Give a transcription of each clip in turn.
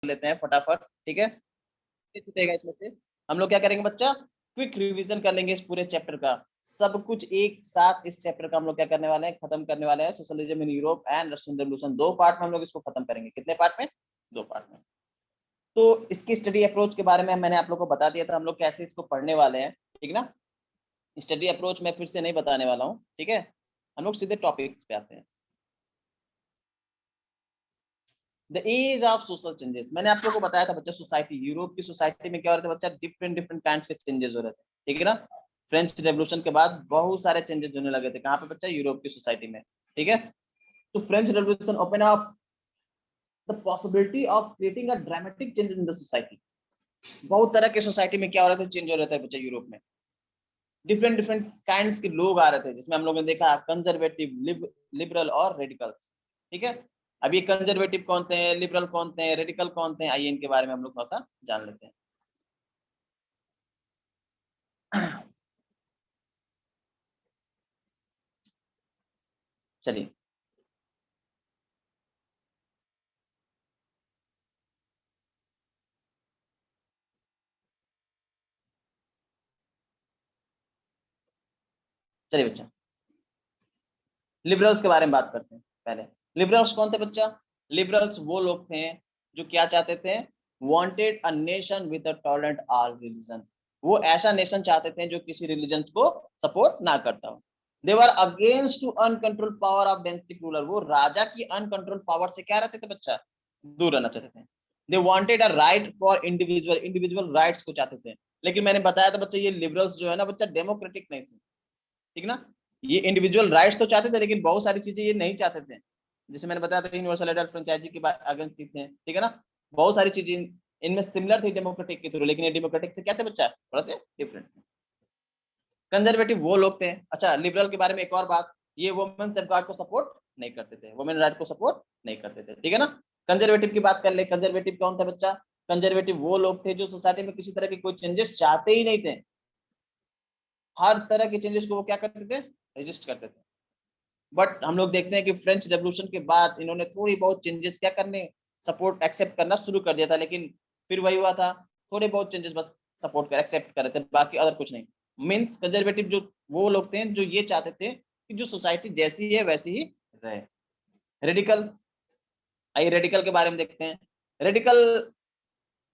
लेते हैं फटाफट, ठीक है। छूटेगा इसमें से। हम लोग क्या करेंगे बच्चा, क्विक रिवीजन कर लेंगे इस पूरे चैप्टर का। सब कुछ एक साथ इस चैप्टर का हम लोग क्या करने वाले हैं, खत्म करने वाले हैं। Socialism in Europe and Russian revolution, 2 part में हम लोग इसको खत्म करेंगे। कितने पार्ट में? 2 पार्ट में। तो इसकी स्टडी अप्रोच के बारे में मैंने आप लोग को बता दिया था, हम लोग कैसे इसको पढ़ने वाले हैं, ठीक ना। स्टडी अप्रोच मैं फिर से नहीं बताने वाला हूँ, ठीक है। हम लोग सीधे टॉपिक पे आते हैं। The age of social changes, मैंने आप लोगों को बताया था बच्चा, सोसाइटी, यूरोप की सोसाइटी में क्या हो रहा था बच्चा, डिफरेंट डिफरेंट काइंड के चेंजेस हो रहे थे, ठीक है ना। फ्रेंच रेवोल्यूशन के बाद बहुत सारे चेंजेस होने लगे थे। कहाँ पे बच्चा? यूरोप की सोसाइटी में, ठीक है। तो French revolution open up the possibility of creating a dramatic changes in the society. बहुत तरह के सोसाइटी में क्या हो रहा था, चेंज हो रहा था बच्चा यूरोप में। डिफरेंट डिफरेंट काइंड्स के लोग आ रहे थे, जिसमें हम लोगों ने देखा कंजर्वेटिव, लिबरल और रेडिकल्स, ठीक है। अब ये कंजर्वेटिव कौन थे, लिबरल कौन थे, रेडिकल कौन थे, आइए इनके बारे में हम लोग थोड़ा सा जान लेते हैं। चलिए, चलिए बच्चा, लिबरल्स के बारे में बात करते हैं पहले। लिबरल्स कौन थे बच्चा? लिबरल्स वो लोग थे जो क्या चाहते थे, wanted a nation with a tolerant all religion. वो ऐसा नेशन चाहते थे जो किसी रिलीजन को सपोर्ट ना करता हो। They were against to uncontrol power of डेंसिक रूलर, वो राजा की अनकंट्रोल पावर से क्या रहते थे बच्चा, दूर रहना चाहते थे। They wanted a right for individual, individual rights को चाहते थे। लेकिन मैंने बताया था बच्चा, ये लिबरल्स जो है ना बच्चा, डेमोक्रेटिक नहीं थे, ठीक ना। ये इंडिविजुअल राइट्स तो चाहते थे, लेकिन बहुत सारी चीजें ये नहीं चाहते थे। जैसे मैंने बताया था, यूनिवर्सल एडल्ट फ्रेंचाइजी के अगेंस्ट थे, ठीक है ना। बहुत सारी चीजें इनमें सिमिलर थी डेमोक्रेटिक के थ्रू, लेकिन ये डेमोक्रेटिक से क्या थे बच्चा, थोड़ा से डिफरेंट थे। कंजर्वेटिव वो लोग थे। अच्छा, लिबरल के बारे में एक और बात, ये वुमेन सेफगार्ड को सपोर्ट नहीं करते थे, वुमेन राइट को सपोर्ट नहीं करते थे, ठीक है ना। कंजर्वेटिव की बात कर ले, कंजर्वेटिव कौन था बच्चा? कंजर्वेटिव वो लोग थे जो सोसाइटी में किसी तरह की कोई चेंजेस चाहते ही नहीं थे। हर तरह के चेंजेस को वो क्या करते थे, रेजिस्ट करते थे। बट हम लोग देखते हैं कि फ्रेंच रेवोल्यूशन के बाद इन्होंने थोड़ी बहुत चेंजेस क्या करने, सपोर्ट एक्सेप्ट करना शुरू कर दिया था। लेकिन फिर वही हुआ था, थोड़े बहुत चेंजेस बस सपोर्ट कर एक्सेप्ट कर रहे थे, बाकी अदर कुछ नहीं। मीन्स कंजर्वेटिव जो वो लोग थे जो ये चाहते थे कि जो सोसाइटी जैसी है वैसी ही रहे। रेडिकल, आइए रेडिकल के बारे में देखते हैं। रेडिकल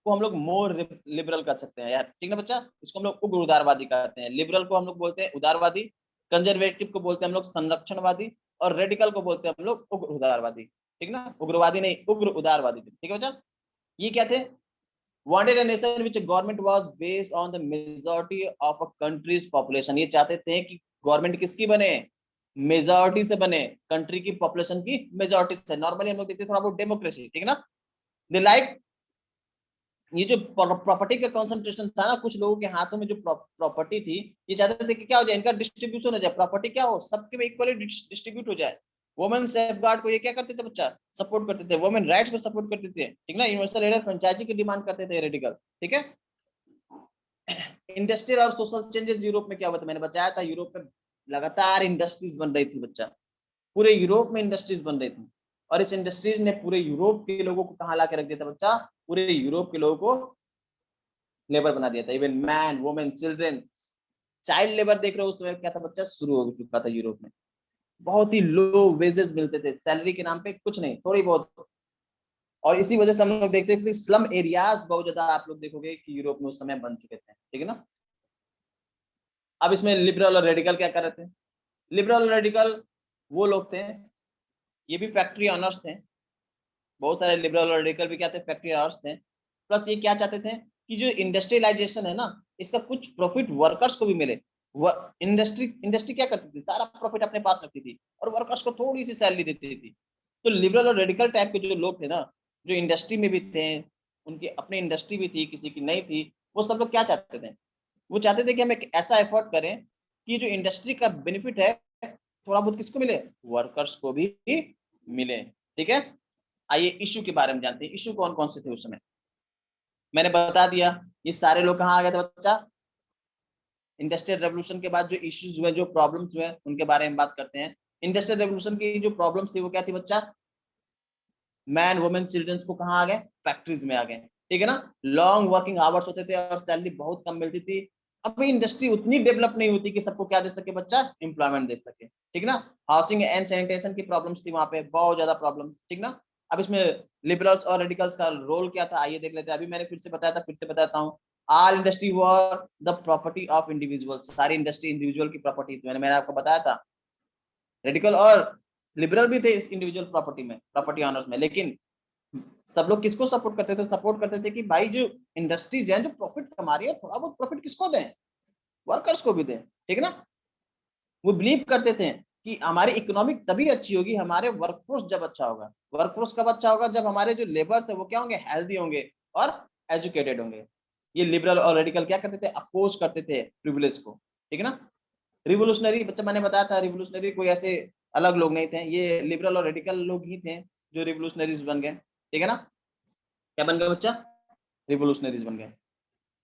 को हम लोग मोर लिबरल कर सकते हैं यार, ठीक है बच्चा। इसको हम लोग उग्र उदारवादी कहते हैं। लिबरल को हम लोग बोलते हैं उदारवादी, कंजर्वेटिव को बोलते हैं हम लोग संरक्षणवादी, और रेडिकल को बोलते हैं हम लोग उग्र उदारवादी, ठीक ना। उग्रवादी नहीं, उग्र उदारवादी, ठीक है बच्चा। ये क्या थे? wanted a nation which government was based on the majority of a country's population, ये चाहते थे कि गवर्नमेंट किसकी बने, मेजोरिटी से बने, कंट्री की पॉपुलेशन की मेजोरिटी से। नॉर्मली हम लोग देखते हैं थोड़ा बहुत डेमोक्रेसी, ठीक है ना। दे लाइक, ये जो प्रॉपर्टी का कंसंट्रेशन था ना, कुछ लोगों के हाथों में जो प्रॉपर्टी थी, ये चाहते थे कि क्या हो जाए, इनका डिस्ट्रीब्यूशन हो जाए, प्रॉपर्टी क्या हो, सबके में इक्वली डिस्ट्रीब्यूट हो जाए। वुमेन सेफ गार्ड को ये क्या करते थे बच्चा, सपोर्ट करते थे। वुमेन राइट्स को सपोर्ट करते थे, ठीक ना। यूनिवर्सल एडल्ट फ्रेंचाइजी की डिमांड करते थे रेडिकल, ठीक है। इंडस्ट्रियल और सोशल चेंजेस यूरोप में क्या हुआ था, मैंने बताया था यूरोप में लगातार इंडस्ट्रीज बन रही थी बच्चा। पूरे यूरोप में इंडस्ट्रीज बन रही थी, और इस इंडस्ट्रीज ने पूरे यूरोप के लोगों को कहाँ ला के रख दिया था बच्चा, पूरे यूरोप के लोगों को लेबर बना दिया था। Even man, women, children, child labour देख रहे हो उस समय क्या था बच्चा, शुरू हो चुका था यूरोप में। बहुत ही लो वेजेस मिलते थे, सैलरी के नाम पे कुछ नहीं, थोड़ी बहुत। और इसी वजह से हम लोग देखते हैं कि स्लम एरियाज बहुत ज्यादा आप लोग देखोगे कि यूरोप में उस समय बन चुके थे, ठीक है ना। अब इसमें लिबरल और रेडिकल क्या कर रहे थे? लिबरल और रेडिकल वो लोग थे, ये भी फैक्ट्री ऑनर्स थे। बहुत सारे लिबरल और रेडिकल भी क्या थे, फैक्ट्री ऑनर्स थे। प्लस ये क्या चाहते थे कि जो इंडस्ट्रियलाइजेशन है ना, इसका कुछ प्रॉफिट वर्कर्स को भी मिले। इंडस्ट्री इंडस्ट्री क्या करती थी, सारा प्रॉफिट अपने पास रखती थी, और वर्कर्स को थोड़ी सी सैलरी देती थी। तो लिबरल और रेडिकल टाइप के जो लोग थे ना, जो इंडस्ट्री में भी थे, उनकी अपनी इंडस्ट्री भी थी, किसी की नहीं थी, वो सब लोग क्या चाहते थे, वो चाहते थे कि हम एक ऐसा एफर्ट करें कि जो इंडस्ट्री का बेनिफिट है थोड़ा बहुत किसको मिले, वर्कर्स को भी मिले, ठीक है। आइए इशू के बारे में जानते हैं। इशू कौन कौन से थे उस समय, मैंने बता दिया। ये सारे लोग कहाँ आ गए थे बच्चा, इंडस्ट्रियल रेवोल्यूशन के बाद जो इश्यूज हुए, जो प्रॉब्लम्स हुए, उनके बारे में बात करते हैं। इंडस्ट्रियल रेवोल्यूशन की जो प्रॉब्लम्स थी वो क्या थी बच्चा, मैन वुमेन चिल्ड्रंस को कहाँ आ गए, फैक्ट्रीज में आ गए, ठीक है ना। लॉन्ग वर्किंग आवर्स होते थे और सैलरी बहुत कम मिलती थी। अभी इंडस्ट्री उतनी डेवलप नहीं होती कि सबको क्या दे सके बच्चा, एम्प्लॉयमेंट दे सके, ठीक ना। हाउसिंग एंड सैनिटेशन की प्रॉब्लम्स थी वहां पे, बहुत ज्यादा प्रॉब्लम, ठीक ना। अब इसमें लिबरल्स और रेडिकल्स का रोल क्या था, आइए देख लेते हैं। अभी मैंने फिर से बताया था, फिर से बताता हूँ। All industry were the property of individual, सारी इंडस्ट्री इंडिविजुअल की प्रॉपर्टी थी, मैंने आपको बताया था। रेडिकल और लिबरल भी थे इस इंडिविजुअल प्रॉपर्टी में, प्रॉपर्टी ऑनर्स में, लेकिन सब लोग किसको सपोर्ट करते थे, सपोर्ट करते थे कि भाई जो इंडस्ट्रीज हैं जो प्रॉफिट कमा रही है, थोड़ा बहुत प्रॉफिट किसको दें, वर्कर्स को भी दें, ठीक है ना। वो बिलीव करते थे कि हमारी इकोनॉमिक तभी अच्छी होगी, हमारे वर्कफोर्स जब अच्छा होगा। वर्कफोर्स कब अच्छा होगा, जब हमारे जो लेबर्स है वो क्या होंगे, हेल्दी होंगे और एजुकेटेड होंगे। ये लिबरल और रेडिकल क्या करते थे, अपोज करते थे प्रिविलेज को, ठीक है ना। रिवोल्यूशनरी, बच्चा मैंने बताया था, रिवोल्यूशनरी कोई ऐसे अलग लोग नहीं थे, ये लिबरल और रेडिकल लोग ही थे जो रिवोल्यूशनरीज बन गए, ठीक है ना। क्या बन गए बच्चा, रिवोल्यूशनरीज बन गए।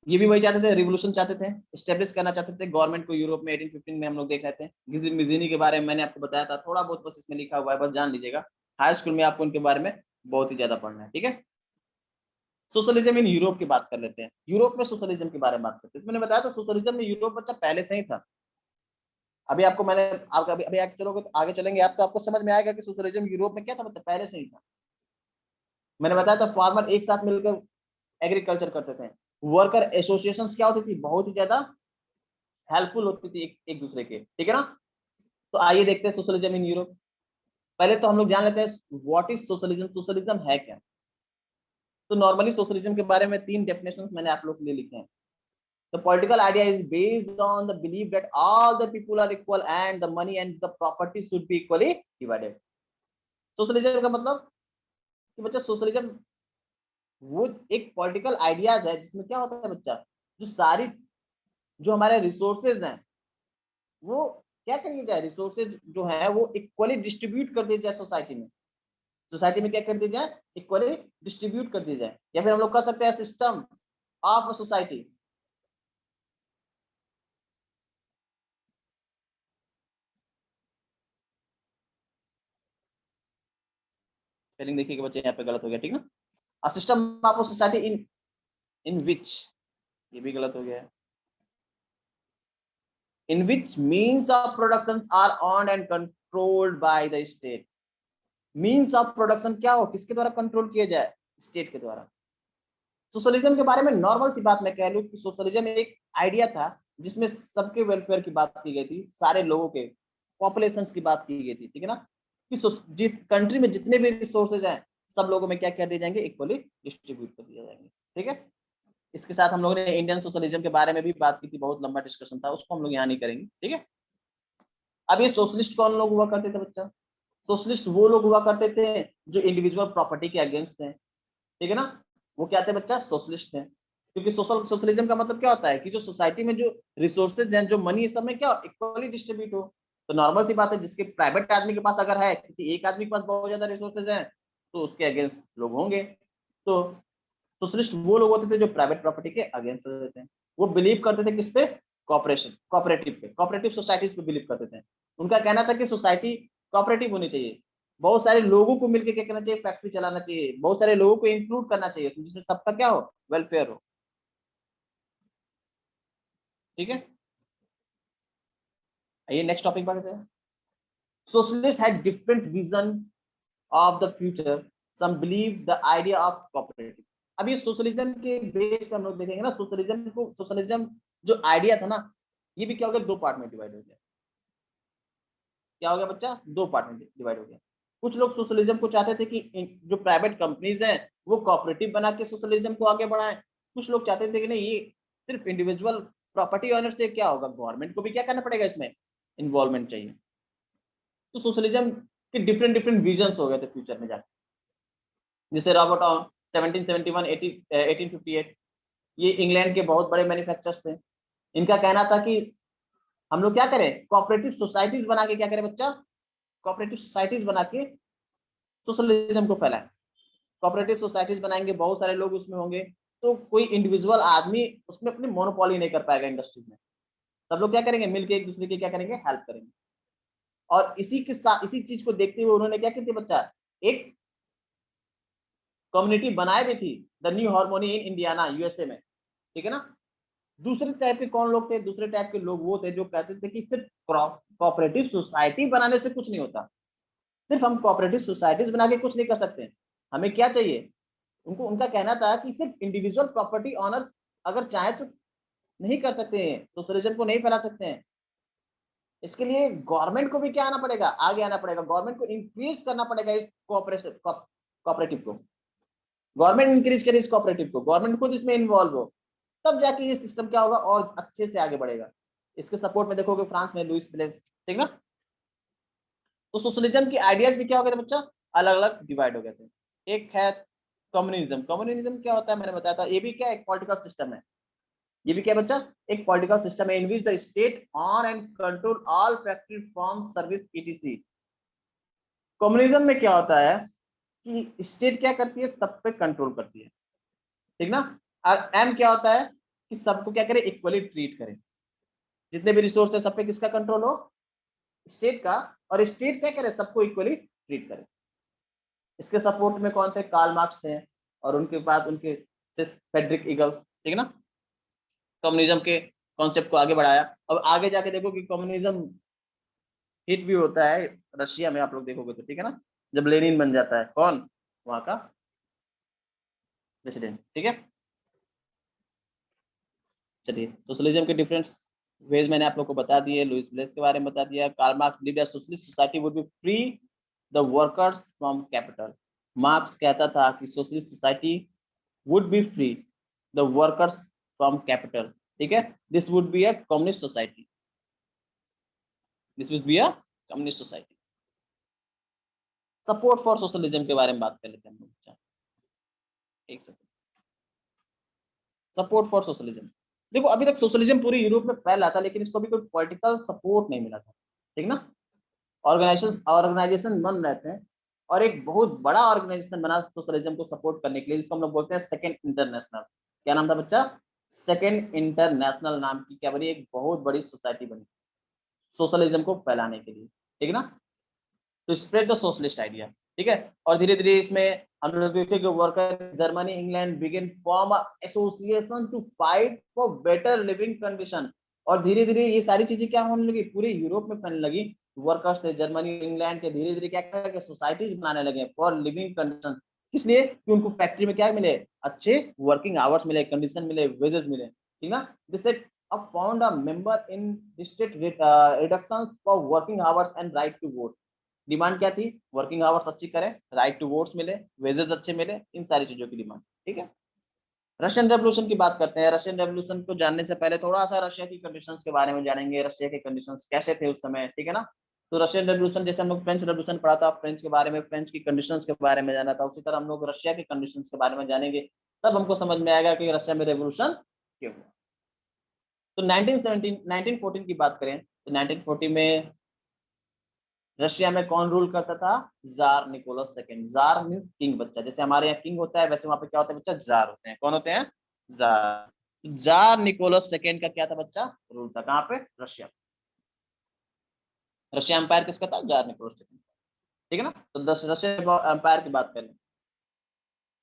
ये भी वही चाहते थे, रिवोल्यूशन चाहते थे, स्टेब्लिश करना चाहते थे गवर्नमेंट को। यूरोप में 1815 में हम लोग देख रहे थे। मिजीनी के बारे में मैंने आपको बताया था, थोड़ा बहुत बस इसमें लिखा हुआ है, बस जान लीजिएगा। हाई स्कूल में आपको इनके बारे में बहुत ही ज्यादा पढ़ना है, ठीक है। सोशलिज्म इन यूरोप की बात कर लेते हैं। यूरोप में सोशलिज्म के बारे में बात करते हैं। मैंने बताया था सोशलिज्म में यूरोप बच्चा पहले से ही था। अभी आपको मैंने आपका अभी आगे चलोगे तो आगे चलेंगे आप, तो आपको समझ में आएगा कि सोशलिज्म यूरोप में क्या था, बच्चा पहले से ही था। मैंने बताया था फार्मर एक साथ मिलकर एग्रीकल्चर करते थे। वर्कर एसोसिएशंस क्या होती थी, बहुत ही ज्यादा हेल्पफुल होती थी एक दूसरे के, ठीक है ना। तो आइए देखते हैं सोशलिज्म इन यूरोप। पहले तो हम लोग जान लेते हैं व्हाट इज सोशलिज्म, सोशलिज्म है क्या। तो नॉर्मली सोशलिज्म के बारे में 3 डेफिनेशंस मैंने आप लोग के लिए लिखे हैं। The political idea is based on the belief that all the people are equal and the money and the property should be equally divided. Socialism का मतलब कि बच्चा सोशलिज्म वो एक पॉलिटिकल आइडियाज है जिसमें क्या होता है बच्चा, जो सारी जो हमारे रिसोर्सेज हैं वो क्या करिए जाए, रिसोर्सेज जो है वो इक्वली डिस्ट्रीब्यूट कर दिए जाए सोसाइटी में। सोसाइटी में क्या कर दिया जाए, इक्वली डिस्ट्रीब्यूट कर दिया जाए, या फिर हम लोग कह सकते हैं सिस्टम ऑफ सोसाइटी। स्पेलिंग देखिए कि बच्चे यहाँ पे गलत हो गया, ठीक ना। A system of society in in which, ये भी गलत हो गया है, in which means of production are owned and controlled by the state। Means of production क्या हो, किसके द्वारा कंट्रोल किया जाए, स्टेट के द्वारा। सोशलिज्म के बारे में नॉर्मल सी बात मैं कह लूं कि सोशलिज्म एक आइडिया था जिसमें सबके वेलफेयर की बात की गई थी, सारे लोगों के पॉपुलेशन की बात की गई थी, ठीक है ना। कि जिस कंट्री में जितने भी रिसोर्सेज हैं सब लोगों में क्या कर दिए जाएंगे, इक्वली डिस्ट्रीब्यूट कर दिए जाएंगे, ठीक है। इसके साथ हम लोगों ने इंडियन सोशलिज्म के बारे में भी बात की थी, बहुत लंबा डिस्कशन था, उसको हम लोग यहाँ नहीं करेंगे, ठीक है। अब ये सोशलिस्ट कौन लोग हुआ करते थे बच्चा, सोशलिस्ट वो लोग हुआ करते थे जो इंडिविजुअल प्रॉपर्टी के अगेंस्ट थे, ठीक है ना। वो क्या थे बच्चा, सोशलिस्ट थे। क्योंकि सोशलिज्म का मतलब क्या होता है कि जो सोसाइटी में जो रिसोर्सेज हैं, जो मनी इस समय क्या इक्वली डिस्ट्रीब्यूट हो। तो नॉर्मल सी बात है, जिसके प्राइवेट आदमी के पास अगर है, किसी एक आदमी के पास बहुत ज्यादा रिसोर्सेज हैं, तो उसके अगेंस्ट लोग होंगे। तो सोशलिस्ट वो लोग होते थे जो प्राइवेट प्रॉपर्टी के अगेंस्ट होते थे। वो बिलीव करते थे किस पे, कॉपरेशन कॉपरेटिव पे, कॉपरेटिव सोसाइटीज पे बिलीव करते थे। उनका कहना था कि सोसाइटी कॉपरेटिव होनी चाहिए, बहुत सारे लोगों को मिलकर क्या करना चाहिए, फैक्ट्री चलाना चाहिए, बहुत सारे लोगों को इंक्लूड करना चाहिए जिसमें सबका क्या हो, वेलफेयर हो, ठीक है। ये नेक्स्ट टॉपिक बात है। Socialist had different vision of the future, some believe the idea of cooperative. अब ये सोशलिज्म के बेस पर हम लोग देखेंगे ना, सोशलिज्म को, सोशलिज्म जो आइडिया था ना, ये भी क्या हो गया, 2 पार्ट में डिवाइड हो गया। क्या हो गया बच्चा, 2 पार्ट में डिवाइड हो गया। कुछ लोग सोशलिज्म को चाहते थे कि जो प्राइवेट कंपनीज हैं वो कोऑपरेटिव बना के सोशलिज्म को आगे बढ़ाएं। कुछ लोग चाहते थे कि नहीं, ये सिर्फ इंडिविजुअल प्रॉपर्टी ओनर से क्या होगा, गवर्नमेंट को भी क्या करना पड़ेगा, इसमें इन्वॉल्वमेंट चाहिए। तो सोशलिज्म के डिफरेंट डिफरेंट विजन हो गए थे फ्यूचर में जाकर। जैसे रॉबर्ट ऑन 1771 1858, ये इंग्लैंड के बहुत बड़े मैन्युफैक्चरर्स थे। इनका कहना था कि हम लोग क्या करें, कोऑपरेटिव सोसाइटीज बना के क्या करें बच्चा, कोऑपरेटिव सोसाइटीज बना के सोशलिज्म को फैलाएं। कोऑपरेटिव सोसाइटीज बनाएंगे, बहुत सारे लोग उसमें होंगे, तो कोई इंडिविजुअल आदमी उसमें अपनी मोनोपोली नहीं कर पाएगा इंडस्ट्रीज में। सब लोग क्या करेंगे, मिलके एक दूसरे की क्या करेंगे, हेल्प करेंगे। और इसी के साथ इसी चीज को देखते हुए उन्होंने क्या किया बच्चा, एक कम्युनिटी बनाई भी थी, the new harmony in Indiana, USA में, ठीक है ना। दूसरे टाइप के कौन लोग थे? दूसरे टाइप के लोग वो थे जो कहते थे कि सिर्फ कोऑपरेटिव सोसाइटी बनाने से कुछ नहीं होता, सिर्फ हम कोऑपरेटिव सोसाइटीज बना के कुछ नहीं कर सकते, हमें क्या चाहिए? उनको उनका कहना था कि सिर्फ इंडिविजुअल प्रॉपर्टी ऑनर अगर चाहे तो नहीं कर सकते हैं, सोशलिज्म को नहीं फैला सकते हैं। इसके लिए गवर्नमेंट को भी क्या आना पड़ेगा? आगे आना पड़ेगा, गवर्नमेंट को इंक्रीज करना पड़ेगा इस कोऑपरेटिव को, गवर्नमेंट इंक्रीज करे इस कोऑपरेटिव को, गवर्नमेंट खुद इसमें इन्वॉल्व हो, तब जाके ये सिस्टम क्या होगा और अच्छे से आगे बढ़ेगा। इसके सपोर्ट में देखोगे फ्रांस में लुईस ब्लेस, ठीक ना। तो सोशलिज्म की आइडियाज भी क्या हो गए थे बच्चा? अलग अलग डिवाइड हो गए थे। एक है कम्युनिज्म। कम्युनिज्म क्या होता है मैंने बताया था, ये भी क्या एक पॉलिटिकल सिस्टम है, ये भी क्या बच्चा? एक पॉलिटिकल सिस्टम है in which the state on and control all factory form service ETC. Communism में क्या होता है कि स्टेट क्या करती है? सब पे कंट्रोल करती है, ठीक ना। और एम क्या होता है कि सबको क्या करे? इक्वली ट्रीट करे, जितने भी रिसोर्स है सब पे किसका कंट्रोल हो? स्टेट का। और स्टेट क्या करे? सबको इक्वली ट्रीट करे। इसके सपोर्ट में कौन थे? कार्ल मार्क्स थे, और उनके बाद उनके फ्रेडरिक ईगल्स, ठीक है ना। कम्युनिज्म के कॉन्सेप्ट को आगे बढ़ाया। अब आगे जाके देखो कि कम्युनिज्म हिट भी होता है रशिया में, आप लोग देखोगे तो, ठीक है ना, जब लेनिन बन जाता है, कौन? वहां का प्रेसिडेंट, ठीक है। चलिए, सोशलिज्म के डिफरेंट वेज मैंने आप लोग को बता दिए, लुईस ब्लेस के बारे में बता दिया। Karl Marx believed that socialist society would be free the workers from capital. Marx कहता था कि socialist society would be free the workers from capital, ठीक है। This would be a communist society, this would be a communist society. Support for socialism के बारे में बात कर लेते हैं हम लोग। एक सेकंड, सपोर्ट फॉर सोशलिज्म। देखो अभी तक सोशलिज्म पूरी यूरोप में फैल रहा था, लेकिन इसको अभी कोई पॉलिटिकल सपोर्ट नहीं मिला था, ठीक ना। ऑर्गेनाइजेशन बन रहे थे, और एक बहुत बड़ा ऑर्गेनाइजेशन बना सोशलिज्म को सपोर्ट करने के लिए, जिसको हम लोग बोलते हैं सेकंड इंटरनेशनल। क्या नाम था बच्चा? सेकंड इंटरनेशनल नाम की क्या बनी? एक बहुत बड़ी सोसाइटी बनी सोशलिज्म को फैलाने के लिए, ठीक ना, to spread the socialist idea, ठीक है। और धीरे धीरे इसमें हम लोग देखेंगे worker Germany England begin form association to fight for better living condition. और धीरे धीरे ये सारी चीजें क्या होने लगी? पूरे यूरोप में फैलने लगी। वर्कर्स थे जर्मनी इंग्लैंड के, धीरे धीरे क्या करके सोसाइटीज बनाने लगे फॉर लिविंग कंडीशन। इसलिए कि उनको फैक्ट्री में क्या मिले? अच्छे वर्किंग आवर्स मिले, कंडीशन मिले, वेजेस मिले, ठीक ना। This found a member in district reductions for working hours and right to vote। Demand क्या थी? वर्किंग आवर्स अच्छी करें, राइट टू वोट्स मिले, वेजेस अच्छे मिले, इन सारी चीजों की डिमांड, ठीक है। रशियन रेवोल्यूशन की बात करते हैं। रशियन रेवोल्यूशन को जानने से पहले थोड़ा सा रशिया की कंडीशंस के बारे में जानेंगे, रशिया के कंडीशंस कैसे थे उस समय, ठीक है ना। तो रशियन रेवोल्यूशन, जैसे हम लोग फ्रेंच रेवोल्यूशन पढ़ा था, फ्रेंच के बारे में, फ्रेंच की कंडीशंस के बारे में जाना था, उसी तरह हम लोग रशिया की कंडीशंस के बारे में जानेंगे, तब हमको समझ में आएगा कि रशिया में रेवोल्यूशन क्यों हुआ। तो 1914 की बात करें तो 1940 में रशिया में कौन रूल करता था? Tsar Nicholas second. Tsar means king बच्चा, जैसे हमारे यहाँ किंग होता है वैसे वहां पे क्या होता है बच्चा? जार होते हैं। कौन होते हैं? जार। जार निकोलस सेकेंड का क्या था बच्चा? रूल था। कहाँ पे? रशिया। रशिया एम्पायर किसका था? जार निकोलस सेकेंड, ठीक है ना। तो रशियन एम्पायर की बात करें,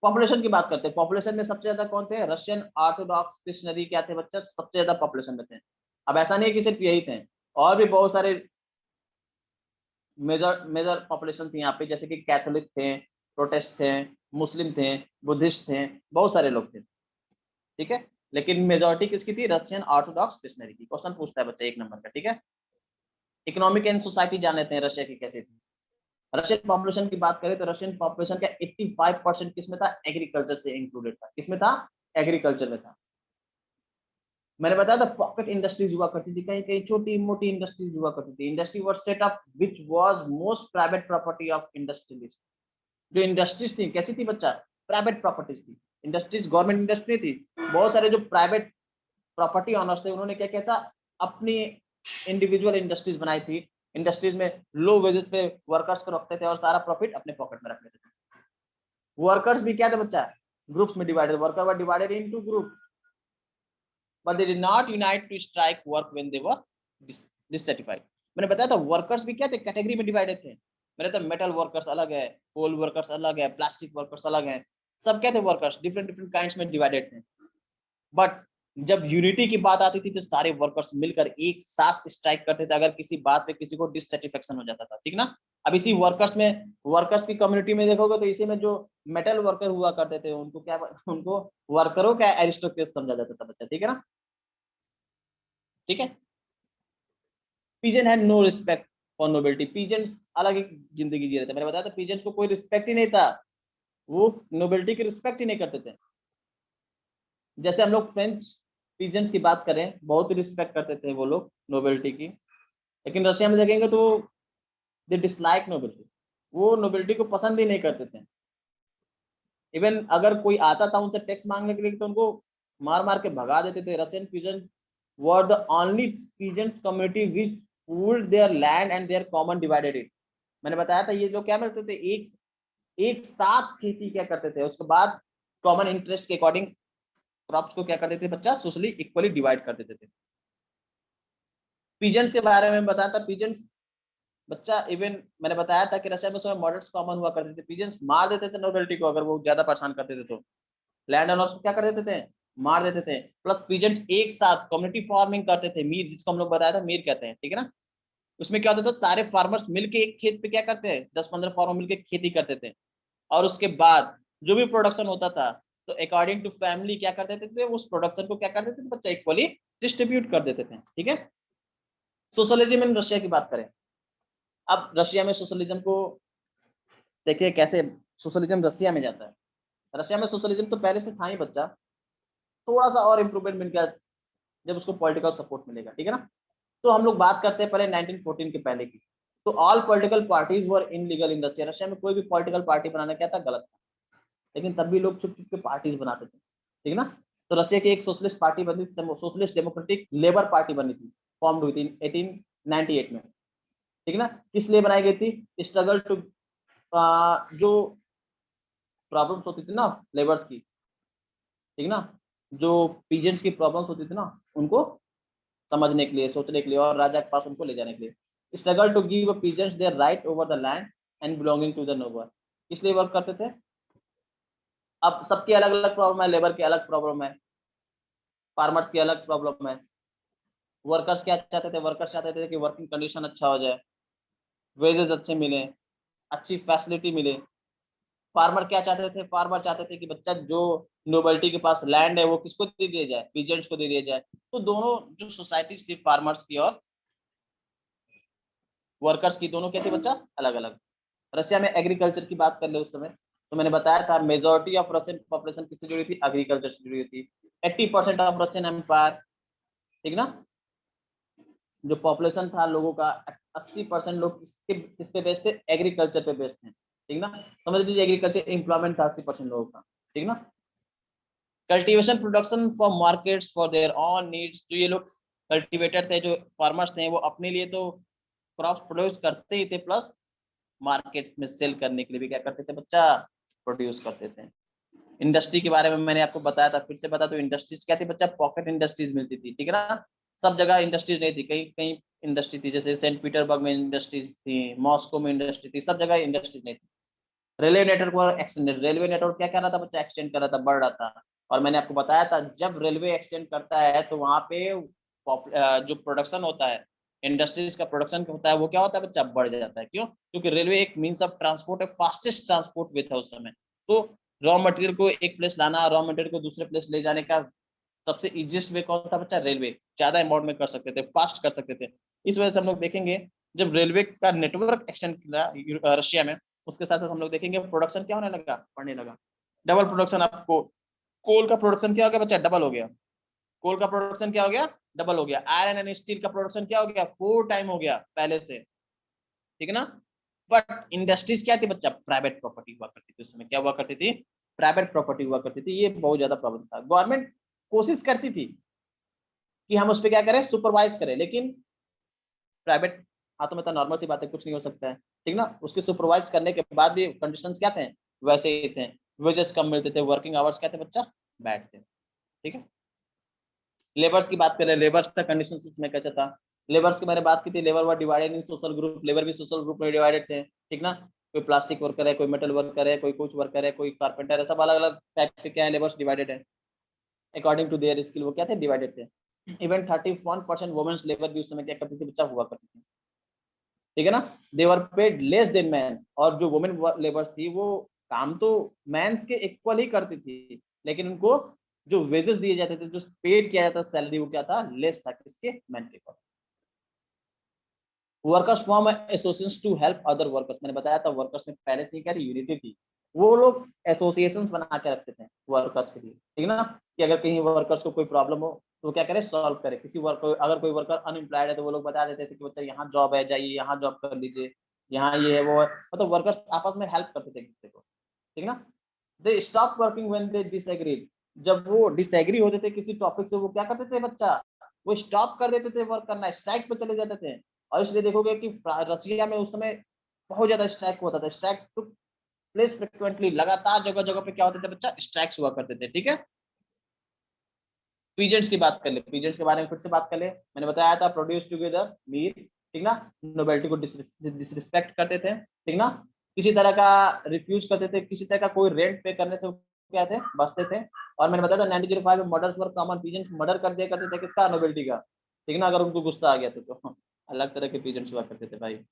पॉपुलेशन की बात करते हैं। पॉपुलेशन में सबसे ज्यादा कौन थे? रशियन ऑर्थोडॉक्स क्रिश्चियनरी क्या थे बच्चा? सबसे ज्यादा पॉपुलेशन में थे। अब ऐसा नहीं है कि सिर्फ यही थे, और भी बहुत सारे मेजर मेजर पॉपुलेशन थी यहाँ पे, जैसे कि कैथोलिक थे, प्रोटेस्ट थे, मुस्लिम थे, बुद्धिस्ट थे, बहुत सारे लोग थे, ठीक है। लेकिन मेजोरिटी किसकी थी? रशियन ऑर्थोडॉक्स क्रिश्चियनरी की। क्वेश्चन पूछता है बच्चा एक नंबर का, ठीक है। इकोनॉमिक एंड सोसाइटी जान लेते हैं रशिया की कैसे थी। रशियन पॉपुलेशन की बात करें तो रशियन पॉपुलेशन का 85% किसमें था? एग्रीकल्चर से इंक्लूडेड था। किसमें था? एग्रीकल्चर में था। मैंने बताया था पॉकेट इंडस्ट्रीज हुआ करती थी, कहीं कहीं छोटी मोटी इंडस्ट्रीज हुआ करती थी। Industry was set up which was most private property of industrialist. जो इंडस्ट्रीज थी कैसी थी बच्चा? प्राइवेट प्रॉपर्टीज थी। इंडस्ट्रीज गवर्नमेंट इंडस्ट्री थी। बहुत सारे जो प्राइवेट प्रॉपर्टी ऑनर्स थे उन्होंने क्या किया था? अपनी इंडिविजुअल इंडस्ट्रीज बनाई थी। इंडस्ट्रीज में लो वेजेस पे वर्कर्स को रखते थे और सारा प्रॉफिट अपने पॉकेट में रख लेते थे। वर्कर्स भी क्या थे बच्चा? ग्रुप्स में divided. Worker were divided into group, but they did not unite to strike work when they were dissatisfied। मैंने बताया था वर्कर्स भी क्या थे? कैटेगरी में डिवाइडेड थे। मैंने तो मेटल वर्कर्स अलग है, कोल वर्कर्स अलग है, प्लास्टिक वर्कर्स अलग है, सब क्या थे, वर्कर्स, डिफरेंट डिफरेंट काइंड्स में डिवाइडेड थे। बट जब यूनिटी की बात आती थी तो सारे वर्कर्स मिलकर एक साथ स्ट्राइक करते थे अगर किसी बात पे किसी को डिससेटिस्फेक्शन हो जाता था, ठीक ना। अब इसी वर्कर्स की कम्युनिटी में देखोगे तो इसी में जो मेटल वर्कर हुआ करते थे उनको क्या, उनको वर्करों का एरिस्टोक्रेट समझा जाता था बच्चा, ठीक है ना, ठीक है। Peasant had no respect for nobility, peasants अलग एक जिंदगी जी रहे थे, मैंने बताया था पीजेंट्स को कोई रिस्पेक्ट ही नहीं था, वो नोबिलिटी की रिस्पेक्ट ही नहीं करते थे। जैसे हम लोग फ्रेंच पीजेंट्स की बात करें, बहुत ही रिस्पेक्ट करते थे वो लोग नोबिलिटी की, लेकिन रशिया में देखेंगे तो दे डिसलाइक नोबिलिटी, वो नोबिलिटी को पसंद ही नहीं करते थे। इवन अगर कोई आता था उनसे टैक्स मांगने के लिए तो उनको मार मार के भगा देते थे। Russian peasant were the only peasants community which pooled there land and their common divided it. मैंने बताया था ये लोग क्या करते थे, एक एक साथ खेती क्या करते थे, उसके बाद कॉमन इंटरेस्ट के अकॉर्डिंग क्रॉप्स को क्या करते थे बच्चा, सोशली इक्वली डिवाइड कर देते थे। पीजेंट्स के बारे में बताया था, पीजेंट्स बच्चा इवन मैंने बताया था कि रशिया में समय मर्डर्स कॉमन हुआ करते थे, पीजेंट्स मार देते थे नोबिलिटी को अगर वो ज्यादा परेशान करते थे तो, लैंड ओनर्स को क्या कर देते थे, मार देते थे। प्लस पीजेंट्स एक साथ कम्युनिटी फार्मिंग करते थे, मीर जिसको हम लोग बताया था मीर कहते हैं, ठीक है ना। उसमें क्या होता था, सारे फार्मर्स मिलके एक खेत पे क्या करते हैं, 10-15 फार्मर मिलके खेती करते थे, और उसके बाद जो भी प्रोडक्शन होता था तो अकॉर्डिंग टू फैमिली क्या कर देते थे, उस प्रोडक्शन को क्या कर देते थे बच्चा, इक्वली डिस्ट्रीब्यूट कर देते थे, ठीक है। सोशलिज्म इन रशिया की बात करें, अब रशिया में सोशलिज्म को देखिए कैसे सोशलिज्म रशिया में जाता है। रशिया में सोशलिज्म तो पहले से था ही बच्चा, थोड़ा सा और इम्प्रूवमेंट मिल गया जब उसको पॉलिटिकल सपोर्ट मिलेगा, ठीक है ना। तो हम लोग बात करते हैं पहले 1914 के पहले की, तो all political parties were illegal in Russia. Russia में कोई भी पॉलिटिकल पार्टी बनाना क्या था, गलत था, लेकिन तब भी लोग छुप छुप के पार्टीज बनाते थे, ठीक है ना। तो रशिया की एक सोशलिस्ट पार्टी बनी, सोशलिस्ट डेमोक्रेटिक लेबर पार्टी बनी थी, फॉर्म हुई थी 1898 में, ठीक है ना। किस लिए बनाई गई थी, स्ट्रगल टू, जो प्रॉब्लम्स होती थी ना लेबर्स की, ठीक ना, जो पीजेंट्स की प्रॉब्लम्स होती थी ना उनको समझने के लिए, सोचने के लिए और राजा के पास उनको ले जाने के लिए। Struggle to give peasants their right over the land and belonging to the noble, इसलिए वर्क करते थे। अब सबकी अलग अलग प्रॉब्लम है, लेबर की अलग प्रॉब्लम है, फार्मर्स की अलग प्रॉब्लम है। वर्कर्स क्या चाहते थे, वर्कर्स चाहते थे कि वर्किंग कंडीशन अच्छा हो जाए, वेजेस अच्छे मिले, अच्छी फैसिलिटी मिले। फार्मर क्या चाहते थे, फार्मर चाहते थे कि बच्चा जो नोबल्टी के पास लैंड है वो किसको दे दिया जाए, पीजेंट्स को दे दिया जाए। तो दोनों जो सोसाइटीज थी फार्मर्स की और वर्कर्स की, दोनों क्या थी बच्चा, अलग अलग। रशिया में एग्रीकल्चर की बात कर ले उस समय, तो मैंने बताया था मेजोरिटी ऑफ रशियन पॉपुलेशन किससे जुड़ी थी, एग्रीकल्चर से जुड़ी थी। 80% ऑफ रशियन एम्पायर, ठीक ना, जो पॉपुलेशन था लोगों का 80% लोग किस पे बेस्ड थे, एग्रीकल्चर पे बेस्ड थे, ठीक ना। समझ लीजिए एग्रीकल्चर एम्प्लॉयमेंट था 80% लोगों का, ठीक ना। Cultivation production for markets for their on needs, जो ये लोग कल्टीवेटर थे, जो फार्मर्स थे, वो अपने लिए तो क्रॉप प्रोड्यूस करते ही थे, प्लस मार्केट में सेल करने के लिए भी क्या करते थे बच्चा, प्रोड्यूस करते थे। इंडस्ट्री के बारे में मैंने आपको बताया था, फिर से बता, तो इंडस्ट्रीज क्या थी बच्चा, पॉकेट इंडस्ट्रीज मिलती थी, ठीक है ना। सब जगह इंडस्ट्रीज नहीं थी, कहीं कहीं इंडस्ट्री थी, जैसे सेंट पीटरबर्ग में इंडस्ट्रीज थी, मॉस्को में इंडस्ट्री थी, सब जगह इंडस्ट्रीज नहीं थी। रेलवे नेटवर्क को एक्सटेंडेड, रेलवे नेटवर्क क्या कर रहा था बच्चा, एक्सटेंड कर रहा था, बढ़ रहा था। और मैंने आपको बताया था जब रेलवे एक्सटेंड करता है तो वहां पे जो प्रोडक्शन होता है, इंडस्ट्रीज का प्रोडक्शन होता है, वो क्या होता है बच्चा, बढ़ जाता है। क्यों, क्योंकि रेलवे एक मीन्स ऑफ ट्रांसपोर्ट है, फास्टेस्ट ट्रांसपोर्ट वे था उस समय। तो रॉ मटेरियल को एक प्लेस लाना, रॉ मटेरियल को दूसरे प्लेस ले जाने का सबसे इजिएस्ट वे कौन था बच्चा, रेलवे। ज्यादा अमाउंट में कर सकते थे, फास्ट कर सकते थे। इस वजह से हम लोग देखेंगे जब रेलवे का नेटवर्क एक्सटेंड किया रशिया में, उसके साथ साथ हम लोग देखेंगे प्रोडक्शन क्या होने लगा, बढ़ने लगा। डबल प्रोडक्शन, आपको कोल का प्रोडक्शन क्या हो गया बच्चा, डबल हो गया। कोल का प्रोडक्शन क्या हो गया, डबल हो गया। आयरन एंड स्टील का प्रोडक्शन क्या हो गया, 4 टाइम हो गया पहले से, ठीक है ना। बट इंडस्ट्रीज क्या थी बच्चा, प्राइवेट प्रॉपर्टी हुआ करती थी उस समय, क्या हुआ करती थी, प्राइवेट प्रॉपर्टी हुआ करती थी। ये बहुत ज्यादा प्रॉब्लम था। गवर्नमेंट कोशिश करती थी कि हम उस पर क्या करें, सुपरवाइज करें, लेकिन प्राइवेट हाथों में था, नॉर्मल सी बात है, कुछ नहीं हो सकता है, ठीक ना। उसके सुपरवाइज करने के बाद भी कंडीशंस क्या थे, वैसे ही थे। वेजेस कम मिलते थे, वर्किंग आवर्स क्या थे बच्चा, बैठ थे, ठीक है। लेबर्स की बात करें, लेबर्स का कंडीशन उसमें कैसा था, लेबर्स की मैंने बात की थी, labour were divided in social group, labour भी सोशल ग्रुप में डिवाइडेड थे, ठीक ना। कोई प्लास्टिक वर्कर है, कोई मेटल वर्कर है, कोई कुछ वर्कर है, कोई कारपेंटर है, सब अलग अलग टाइप के क्या है, लेबर्स डिवाइडेड है अकॉर्डिंग टू देयर स्किल। वो क्या थे, डिवाइडेड थे। इवन 31% वुमेन्स लेबर भी उस समय क्या करती थी बच्चा, हुआ करती थी, ठीक है ना। They were paid less than man, और जो वुमेन लेबर्स थी वो काम तो मैंस के इक्वल ही करती थी, लेकिन उनको जो वेजेस दिए जाते थे, जो पेड किया जाता था सैलरी, वो क्या था, लेस था किसके, मैन के। Workers form associations to help other workers, मैंने बताया था वर्कर्स में पहले से क्या यूनिटी थी, वो लोग एसोसिएशंस बना के रखते थे वर्कर्स के लिए, ठीक है ना, कि अगर कहीं वर्कर्स को कोई प्रॉब्लम हो तो क्या करे, सॉल्व करे। किसी वर्कर, अगर कोई वर्कर अनएम्प्लॉयड है तो वो लोग बता देते थे कि बच्चा यहाँ जॉब है, जाइए यहाँ जॉब कर लीजिए, यहाँ ये है वो है, मतलब वर्कर्स आपस में हेल्प करते थे एक दूसरे को, ठीक है ना। They stop working when they disagreed, जब वो डिसएग्री होते थे किसी टॉपिक से, वो क्या करते थे बच्चा, वो स्टॉप कर देते थे वर्क करना, स्ट्राइक पे चले जाते थे। और इसलिए देखोगे कि रशिया में उस समय बहुत ज्यादा स्ट्राइक होता था, स्ट्राइक टू प्लेस फ्रिक्वेंटली, लगातार जगह जगह पे क्या होते थे बच्चा, स्ट्राइक्स हुआ करते थे, ठीक है। पीजेंट्स की बात कर ले, पीजेंट्स के बारे में फिर से बात कर ले, मैंने बताया था प्रोड्यूस टुगेदर मीट, ठीक ना, नोबेलिटी को डिसरिस्पेक्ट करते थे, ठीक ना, किसी तरह का रिफ्यूज करते थे, किसी तरह का कोई रेंट पे करने से क्या थे, बचते थे। और मैंने बताया था 1905 में मर्डर्स वर कॉमन, पीजेंट्स मर्डर कर दिया करते थे किसका, नोबेलिटी का, ठीक ना, अगर उनको गुस्सा आ गया तो अलग तरह के पीजेंट्स हुआ करते थे भाई, ठीक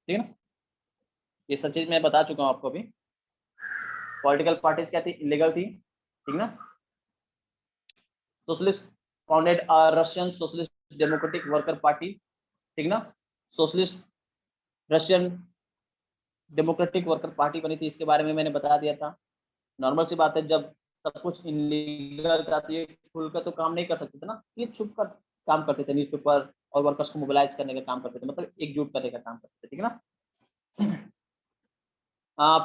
है ना। ये सब चीज मैं बता चुका हूँ आपको अभी। पॉलिटिकल पार्टीज क्या थी, इलीगल थी, ठीक ना। Socialist founded Russian socialist democratic worker party, ठीक ना। Socialist Russian democratic worker party बनी थी, इसके बारे में मैंने बता दिया था। नॉर्मल सी बात है, जब सब कुछ इनलीगल था तो ये खुलकर तो काम नहीं कर सकते थे ना, ये छुप कर काम करते थे, न्यूज़पेपर और वर्कर्स को मोबिलाइज करने का काम करते थे, मतलब एकजुट करने का काम करते थे, ठीक है ना।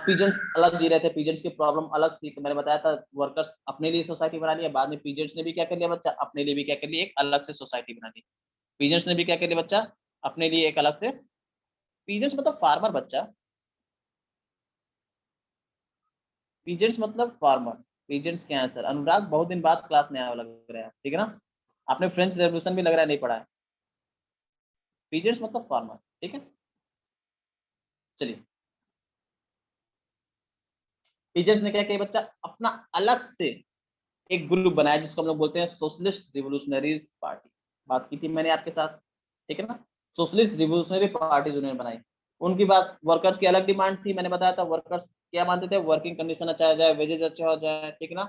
पीजेंट्स अलग जी रहे थे, पीजेंट्स की प्रॉब्लम अलग थी, तो मैंने बताया था वर्कर्स अपने लिए सोसाइटी बना लिया, बाद में पीजेंट्स ने भी क्या कर लिया बच्चा, अपने लिए भी क्या कर लिया, एक अलग से सोसाइटी बना ली। पीजेंट्स ने भी क्या कर लिया बच्चा, अपने लिए एक अलग से, पीजेंट्स मतलब फार्मर बच्चा, पीजेंट्स मतलब फार्मर। पीजेंट्स क्या है सर, अनुराग बहुत दिन बाद क्लास में आया लग रहा है, ठीक है ना, आपने फ्रेंच रेवोल्यूशन भी लग रहा है नहीं पढ़ा है। पीजेंट्स मतलब फार्मर, ठीक है। चलिए, पीजेंट्स ने क्या किया बच्चा, अपना अलग से एक ग्रुप बनाया जिसको हम लोग बोलते हैं सोशलिस्ट रिवोल्यूशनरीज पार्टी, बात की थी मैंने आपके साथ, ठीक है ना। सोशलिस्ट रिवोल्यूशनरी पार्टी उन्होंने बनाई। उनकी बात, वर्कर्स की अलग डिमांड थी, मैंने बताया था वर्कर्स क्या मानते थे, वर्किंग कंडीशन अच्छा हो जाए, वेजेस अच्छा हो जाए, ठीक है ना,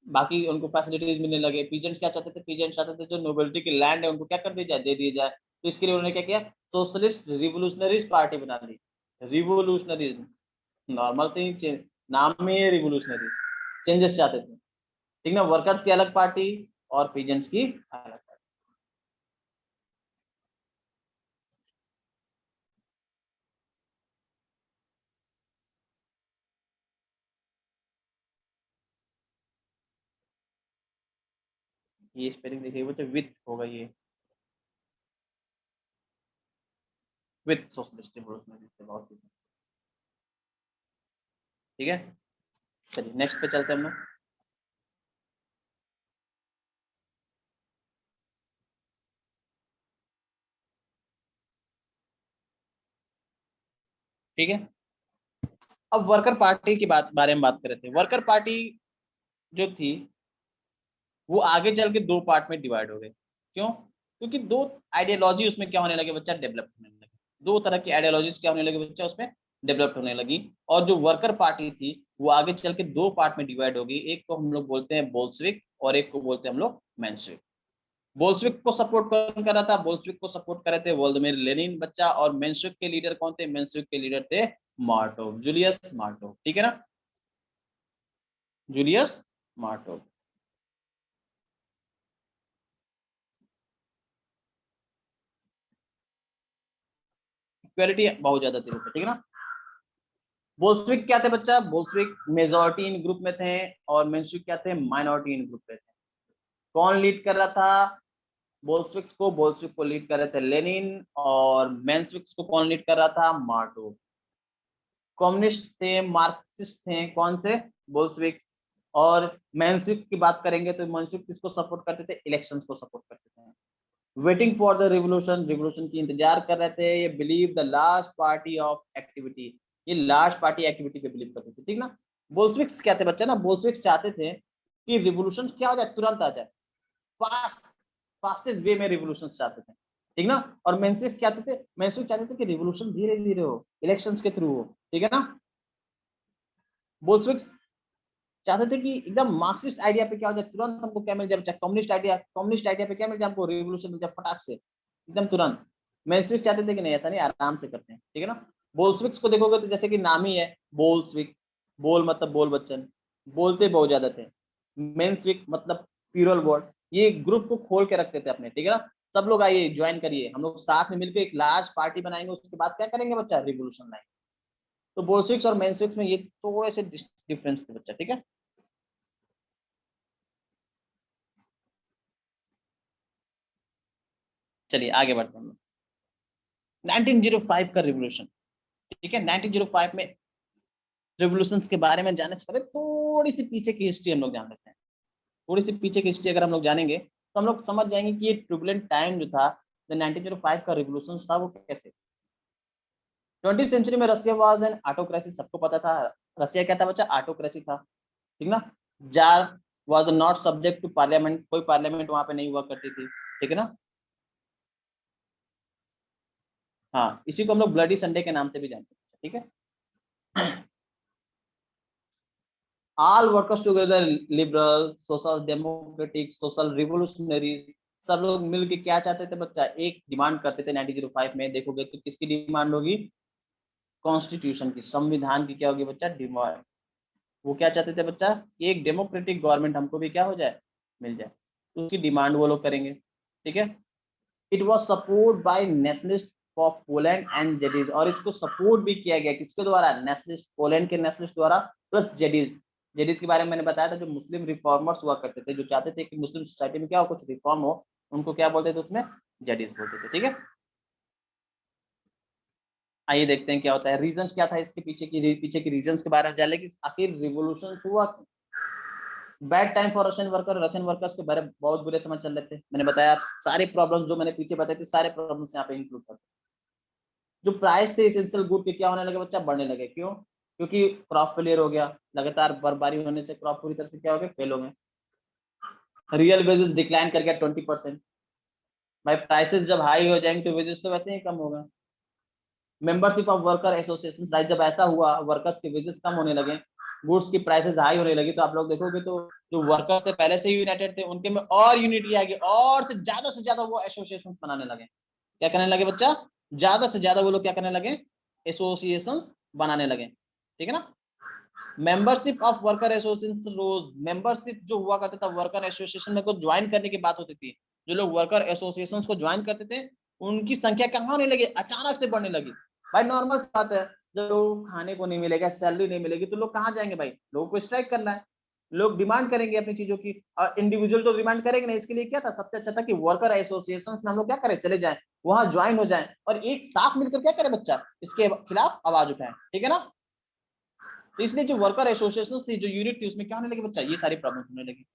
बाकी उनको फैसिलिटीज मिलने लगे। पीजेंट्स क्या चाहते थे, पीजेंट्स चाहते थे जो नोबेलिटी की लैंड है उनको क्या कर दिया जाए, दे दिया जाए, तो इसके लिए उन्होंने क्या किया, सोशलिस्ट रिवोल्यूशनरीज पार्टी बना ली। रिवोल्यूशनरीज, नॉर्मल से नाम में ही रिवोल्यूशनरी, चेंजेस चाहते थे, ठीक ना, वर्कर्स की अलग पार्टी और पीजेंट्स की अलग पार्टी। ये स्पेलिंग देखिए बच्चे, विथ होगा ये, विथ सोशलिस्ट रिवोल्यूशनरी से बहुत, ठीक है। चलिए नेक्स्ट पे चलते हैं हम लोग। ठीक है, अब वर्कर पार्टी की बात बारे में बात कर रहे थे। वर्कर पार्टी जो थी वो आगे चल के दो पार्ट में डिवाइड हो गए, क्यों, क्योंकि दो आइडियोलॉजी उसमें क्या होने लगे बच्चा, डेवलप होने लगे, दो तरह की आइडियोलॉजीज क्या होने लगे बच्चा उसमें, डेवलप होने लगी। और जो वर्कर पार्टी थी वो आगे चल के दो पार्ट में डिवाइड होगी, एक को हम लोग बोलते हैं बोल्शेविक और एक को बोलते हैं हम लोग मेंशेविक। बोल्शेविक को सपोर्ट कौन कर रहा था, बोल्शेविक को सपोर्ट कर रहे थे व्लादिमीर लेनिन बच्चा, और मेंशेविक के लीडर कौन थे, मेंशेविक के लीडर थे मार्टोव, जूलियस मार्टोव, ठीक है ना, जूलियस मार्टोव। इक्वालिटी बहुत ज्यादा थी, ठीक है ना। बोल्शेविक क्या थे बच्चा, बोल्शेविक मेजोरिटी इन ग्रुप में थे, और मेंशेविक क्या थे, माइनॉरिटी इन ग्रुप में थे। कौन लीड कर रहा था बोल्शेविक को लीड कर रहे थे लेनिन, और मेंशेविक को कौन लीड कर रहा था, मार्टो। कम्युनिस्ट थे, मार्क्सिस्ट थे, कौन से, बोल्शेविक। और मेंशेविक की बात करेंगे तो मेंशेविक किसको सपोर्ट करते थे, इलेक्शंस को सपोर्ट करते थे। Waiting for the revolution, revolution की इंतजार कर रहे थे। ये believe the last party of activity, ये लास्ट पार्टी एक्टिविटी पे बिलीव करते थे, ठीक ना। बोल्शेविक्स क्या थे बच्चा ना, बोल्शेविक्स चाहते थे कि रिवोल्यूशन क्या हो जाए, तुरंत आ जाए, फास्ट, फास्टेस्ट वे में रिवोल्यूशन चाहते थे, ठीक ना। और मेंशेविक्स क्या चाहते थे, मेंशेविक्स चाहते थे कि रिवोल्यूशन धीरे धीरे हो, इलेक्शंस के थ्रू हो, ठीक है ना। बोल्शेविक्स चाहते थे कि एकदम मार्क्सिस्ट आइडिया पे क्या हो जाए, तुरंत हमको क्या मिल जाए, कम्युनिस्ट आइडिया पे क्या मिल जाए, हमको रिवोल्यूशन मिल जाए फटाक से, एकदम तुरंत। मेंशेविक चाहते थे कि नहीं, ऐसा नहीं, आराम से करते हैं, ठीक है ना। बोल्शेविक्स को देखोगे तो जैसे कि नाम ही है बोल्शेविक, बोल मतलब बोल बच्चन, बोलते बहुत ज्यादा थे। मेंशेविक मतलब प्यूरल वर्ड, ये ग्रुप को खोल के रखते थे अपने, ठीक है ना। सब लोग आइए ज्वाइन करिए, हम लोग साथ में मिलकर एक लार्ज पार्टी बनाएंगे, उसके बाद क्या करेंगे बच्चा, रिवोल्यूशन लाएंगे। तो बोल्शेविक्स और मेंशेविक्स में ये थोड़े से डिफरेंस थे बच्चा, ठीक है। चलिए आगे बढ़ते हैं। 1905 का रिवोल्यूशन, ठीक है। 1905 में रिवोल्यूशन के बारे में जानने से पहले थोड़ी सी पीछे की हिस्ट्री हम लोग जान लेते हैं। थोड़ी सी पीछे की हिस्ट्री अगर हम लोग जानेंगे तो हम लोग समझ जाएंगे कि ये ट्रुबुलेंट टाइम जो था, 1905 का रिवोल्यूशन था, वो कैसे। 20th सेंचुरी में रसिया वाज एन ऑटोक्रेसी, सबको पता था रसिया क्या था बच्चा, ऑटोक्रेसी था, ठीक ना। Tsar was not subject to parliament, कोई पार्लियामेंट वहां पे नहीं हुआ करती थी, ठीक है ना। हाँ, इसी को हम लोग ब्लडी संडे के नाम से भी जानते हैं, ठीक है। All workers together, liberal, social democratic, social revolutionaries, सब लोग मिलके क्या चाहते थे बच्चा, एक डिमांड करते थे 1905 में। देखोगे तो किसकी डिमांड होगी, कॉन्स्टिट्यूशन की, संविधान की क्या होगी बच्चा, डिमांड। वो क्या चाहते थे बच्चा, एक डेमोक्रेटिक गवर्नमेंट हमको भी क्या हो जाए, मिल जाए, तो उसकी डिमांड वो लोग करेंगे, ठीक है। It was support bye nationalist of Poland and JDs, और इसको सपोर्ट भी किया गया किसके द्वारा, नेशनलिस्ट, पोलैंड के नेशनलिस्ट द्वारा, प्लस जेडीज। जेडीज के बारे में मैंने बताया था, जो मुस्लिम रिफॉर्मर्स हुआ करते थे, जो चाहते थे कि मुस्लिम सोसाइटी में क्या हो, कुछ रिफॉर्म हो, उनको क्या बोलते थे उसमें, जेडीज बोलते थे, ठीक है। आइए देखते हैं क्या होता है, रीजंस क्या था इसके पीछे की रीजंस के बारे में जान ले कि आखिर रिवोल्यूशन हुआ। Bad time for Russian worker, Russian workers के बारे में बहुत बुरे समय चल रहे थे, मैंने बताया सारे प्रॉब्लम्स जो मैंने पीछे बताए थे, सारे प्रॉब्लम्स यहाँ पे इंक्लूड करते हैं। जो प्राइस थे एसेंशियल गुड के क्या होने लगे बच्चा, बढ़ने लगे, क्यों, क्योंकि क्रॉप फेलियर हो गया, लगातार बर्फबारी होने से क्रॉप पूरी तरह से क्या हो गए, फेल हो गए। रियल वेजेस डिक्लाइन कर गया 20%। भाई प्राइसेस जब हाई हो जाएंगे तो वेजेस तो वैसे ही कम होगा। Membership of worker association rise, जब ऐसा हुआ वर्कर्स के वेजेस कम होने लगे, गुड्स की प्राइसेस हाई होने लगी, तो आप लोग देखोगे तो जो वर्कर्स थे पहले से ही यूनाइटेड थे, उनके में और यूनिटी आ गई, और से ज्यादा वो एसोसिएशन बनाने लगे। क्या करने लगे बच्चा, ज्यादा से ज्यादा वो लोग क्या करने लगे, एसोसिएशन बनाने लगे, ठीक है ना। Membership of worker association rose, membership जो हुआ करता था वर्कर एसोसिएशन में को ज्वाइन करने की बात होती थी, जो लोग वर्कर एसोसिएशन को ज्वाइन करते थे, उनकी संख्या कहाँ होने लगी, अचानक से बढ़ने लगी। भाई नॉर्मल बात है, जब लोग खाने को नहीं मिलेगा, सैलरी नहीं मिलेगी, तो लोग कहाँ जाएंगे भाई, लोगों को स्ट्राइक करना है, लोग डिमांड करेंगे अपनी चीजों की, और इंडिविजुअल तो डिमांड करेंगे नहीं। इसके लिए क्या था, सबसे अच्छा था कि वर्कर एसोसिएशन में हम लोग क्या करें, चले जाएं, वहां ज्वाइन हो जाएं, और एक साथ मिलकर क्या करें बच्चा, इसके खिलाफ आवाज उठाएं, ठीक है ना। तो इसलिए जो वर्कर एसोसिएशन थी, जो यूनिट थी, उसमें क्या होने लगे बच्चा, ये सारी प्रॉब्लम होने लगी।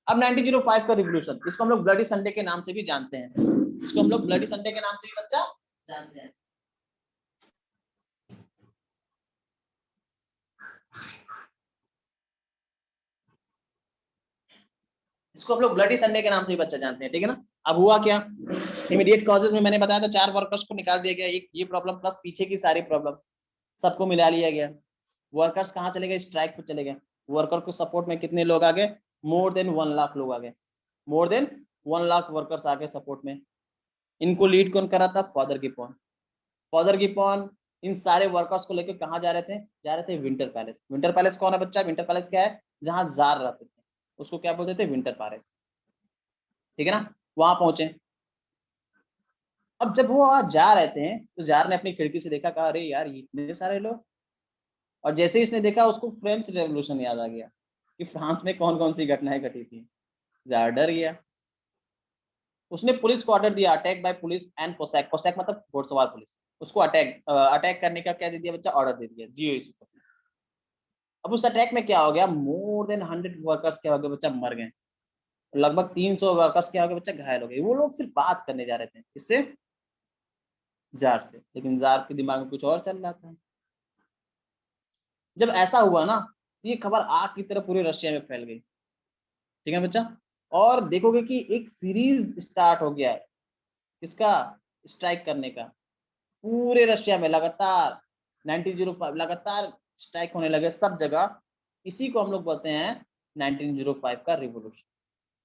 अब 1905 का रिवोल्यूशन, इसको हम लोग ब्लडी संडे के नाम से भी जानते हैं, इसको हम लोग ब्लडी संडे के नाम से भी बच्चा जानते हैं। इसको हम लोग ब्लडी संडे के नाम से भी बच्चा जानते हैं, ठीक है ना। अब हुआ क्या, इमीडिएट कॉजेज में मैंने बताया था 4 वर्कर्स को निकाल दिया गया, एक ये प्रॉब्लम प्लस पीछे की सारी प्रॉब्लम, सबको मिला लिया गया। वर्कर्स कहाँ चले गए, स्ट्राइक पे चले गए। वर्कर को सपोर्ट में कितने लोग आ गए, मोर देन 1 लाख लोग आ गए, मोर देन 1 लाख वर्कर्स आ गए सपोर्ट में। इनको लीड कौन करा था, फादर गिब्बन। फादर गिब्बन इन सारे वर्कर्स को लेकर कहाँ जा रहे थे, जा रहे थे विंटर पैलेस। विंटर पैलेस कौन है बच्चा, विंटर पैलेस क्या है, जहां जार रहते थे, उसको क्या बोलते थे, विंटर पैलेस, ठीक है ना। वहां पहुंचे। अब जब वो वहां जा रहे थे तो जार ने अपनी खिड़की से देखा, कहा अरे यार ये इतने सारे लोग, और जैसे ही इसने देखा उसको फ्रेंच रेवोल्यूशन याद आ गया कि फ्रांस में कौन कौन सी घटनाएं घटी थी। जार डर गया, उसने पुलिस को ऑर्डर दिया, attack by police and Cossack, Cossack मतलब घुड़सवार पुलिस, उसको अटैक करने का क्या दे दिया बच्चा, ऑर्डर दे दिया, जियो इसको। अब उस अटैक में क्या हो गया, मोर देन 100 वर्कर्स क्या हो गए बच्चा, मर गए। लगभग 300 वर्कर्स क्या हो गए बच्चा, घायल हो गए। वो लोग सिर्फ बात करने जा रहे थे, किससे, जार से, लेकिन जार के दिमाग में कुछ और चल रहा था। जब ऐसा हुआ ना, ये खबर आग की तरह पूरे रशिया में फैल गई, ठीक है बच्चा। और देखोगे कि एक सीरीज स्टार्ट हो गया है, किसका, स्ट्राइक करने का। पूरे रशिया में लगातार 1905 लगातार स्ट्राइक होने लगे सब जगह। इसी को हम लोग बोलते हैं 1905 का रिवोल्यूशन,